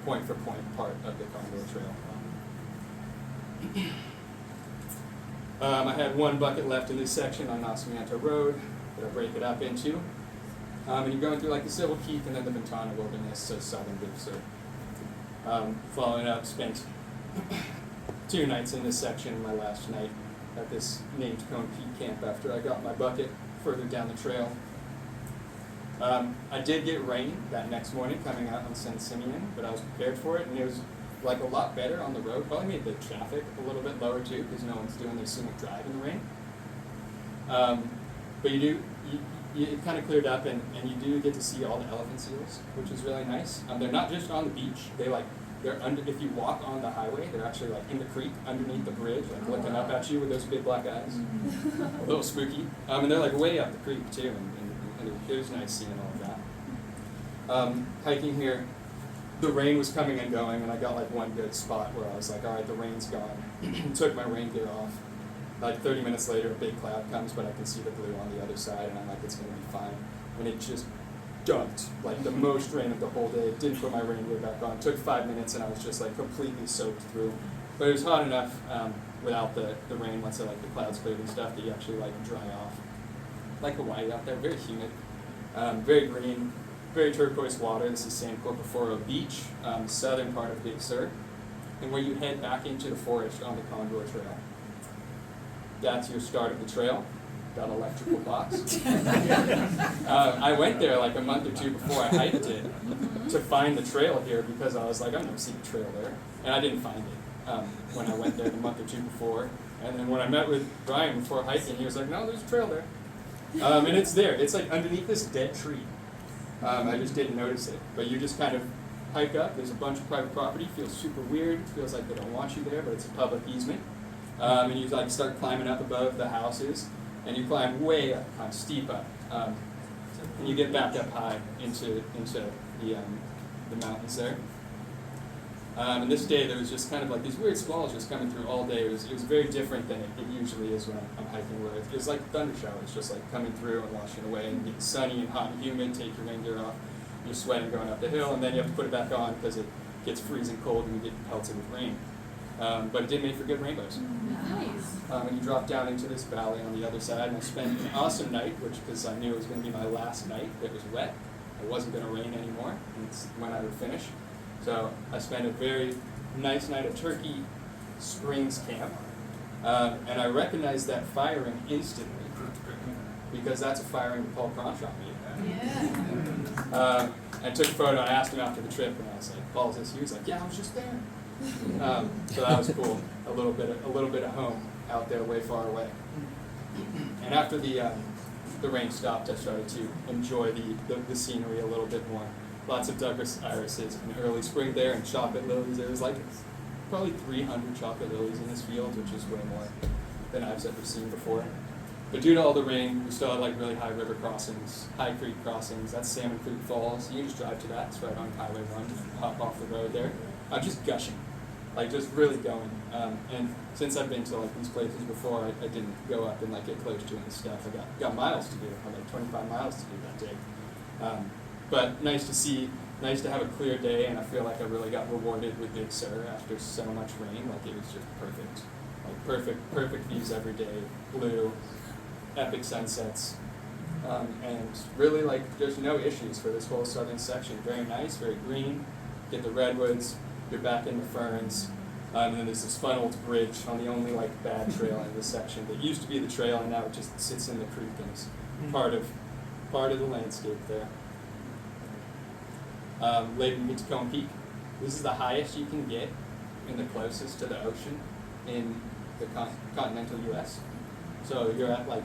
point-for-point part of the Condor Trail. I had one bucket left in this section on Nacimiento Road that I break it up into. And you're going through like the Civil Keith and then the Ventana Wilderness, so southern Big Sur. Following up, spent 2 nights in this section, my last night at this named Cone Peak camp after I got my bucket further down the trail. I did get rain that next morning coming out on San Simeon, but I was prepared for it, and it was like a lot better on the road. Probably made the traffic a little bit lower too, because no one's doing their scenic drive in the rain. But it kind of cleared up, and you do get to see all the elephant seals, which is really nice. They're not just on the beach. They're under. If you walk on the highway, they're actually like in the creek underneath the bridge, like looking up at you with those big black eyes. A little spooky. And they're like way up the creek too, and it was nice seeing all of that. Hiking here, the rain was coming and going, and I got like one good spot where I was like, all right, the rain's gone. Took my rain gear off. Like 30 minutes later, a big cloud comes, but I can see the blue on the other side, and I'm like, it's going to be fine. And it just dumped, like the most rain of the whole day. Didn't put my rain gear back on. Took 5 minutes, and I was just like completely soaked through. But it was hot enough without the rain, once the clouds cleared and stuff, that you actually like dry off. Like Hawaii out there, very humid, very green, very turquoise water. This is San Corpoforo Beach, southern part of Big Sur, and where you head back into the forest on the Condor Trail. That's your start of the trail, that electrical box. I went there like a month or 2 before I hiked it to find the trail here, because I was like, I've never seen a trail there. And I didn't find it when I went there the month or 2 before. And then when I met with Brian before hiking, he was like, no, there's a trail there. And it's there. It's like underneath this dead tree. I just didn't notice it. But you just kind of hike up. There's a bunch of private property. Feels super weird. Feels like they don't want you there, but it's a public easement. And you like start climbing up above the houses, and you climb way up, kind of steep up, and you get back up high into the mountains there. And this day there was just kind of like these weird squalls just coming through all day. It was very different than it usually is when I'm hiking, where it was like thunder showers just like coming through and washing away, and getting sunny and hot and humid. Take your rain gear off, you're sweating going up the hill, and then you have to put it back on because it gets freezing cold and you get pelted with rain. But it did make for good rainbows. Nice. And you drop down into this valley on the other side, and I spent an awesome night, because I knew it was going to be my last night. It was wet. It wasn't going to rain anymore when I would finish. So I spent a very nice night at Turkey Springs Camp, and I recognized that firing instantly, because that's a firing that Paul Cronshaw made. Yeah. I took a photo. I asked him after the trip, and I was like, "Paul's this?" He was like, "Yeah, I was just there." So that was cool. A little bit of home out there, way far away. And after the rain stopped, I started to enjoy the scenery a little bit more. Lots of Douglas irises in early spring there, and chocolate lilies. There was like probably 300 chocolate lilies in this field, which is way more than I've ever seen before. But due to all the rain, we still had like really high river crossings, high creek crossings. That's Salmon Creek Falls. You can just drive to that. It's right on Highway 1. And hop off the road there. I'm just gushing, like just really going. And since I've been to like these places before, I didn't go up and like get close to it and stuff. I got miles to do. I had like 25 miles to do that day. But nice to see, nice to have a clear day, and I feel like I really got rewarded with Big Sur after so much rain. Like it was just perfect. Like perfect views every day, blue, epic sunsets, and really like there's no issues for this whole southern section. Very nice, very green. Get the redwoods, you're back in the ferns, and then there's this funneled bridge on the only like bad trail in this section that used to be the trail, and now it just sits in the creek and is part of the landscape there. Later you get to Cone Peak. This is the highest you can get and the closest to the ocean in the continental U.S. So you're at like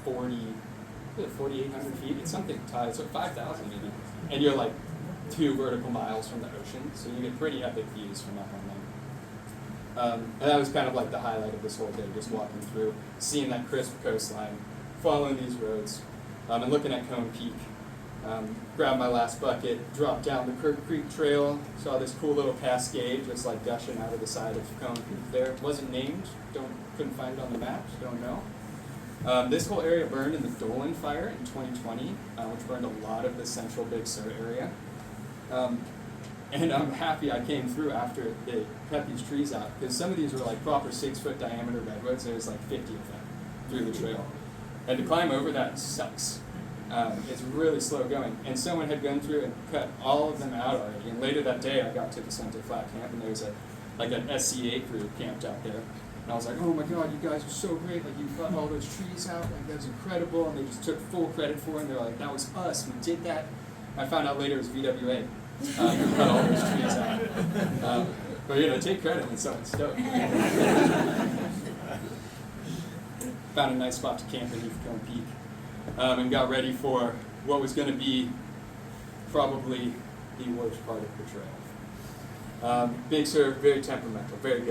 4,800 feet. It's something tied, so 5,000 maybe. And you're like 2 vertical miles from the ocean, so you get pretty epic views from up on them. And that was kind of like the highlight of this whole day, just walking through, seeing that crisp coastline, following these roads, and looking at Cone Peak. Grabbed my last bucket, dropped down the Kirk Creek Trail, saw this cool little cascade just like gushing out of the side of Cone Peak there. It wasn't named, couldn't find it on the maps, don't know. This whole area burned in the Dolan Fire in 2020, which burned a lot of the central Big Sur area. And I'm happy I came through after they cut these trees out, because some of these were like proper 6-foot diameter redwoods. There's like 50 of them through the trail. And to climb over that sucks. It's really slow going. And someone had gone through and cut all of them out already. And later that day, I got to the Center Flat Camp, and there was an SCA crew camped out there. And I was like, oh my God, you guys are so great. Like, you cut all those trees out. Like, that's incredible. And they just took full credit for it. And they're like, that was us. We did that. I found out later it was VWA. Who cut all those trees out. But, you know, take credit when someone's stoked. Found a nice spot to camp in Heathcombe Peak. And got ready for what was going to be probably the worst part of the trail. Bigs are very temperamental, very good.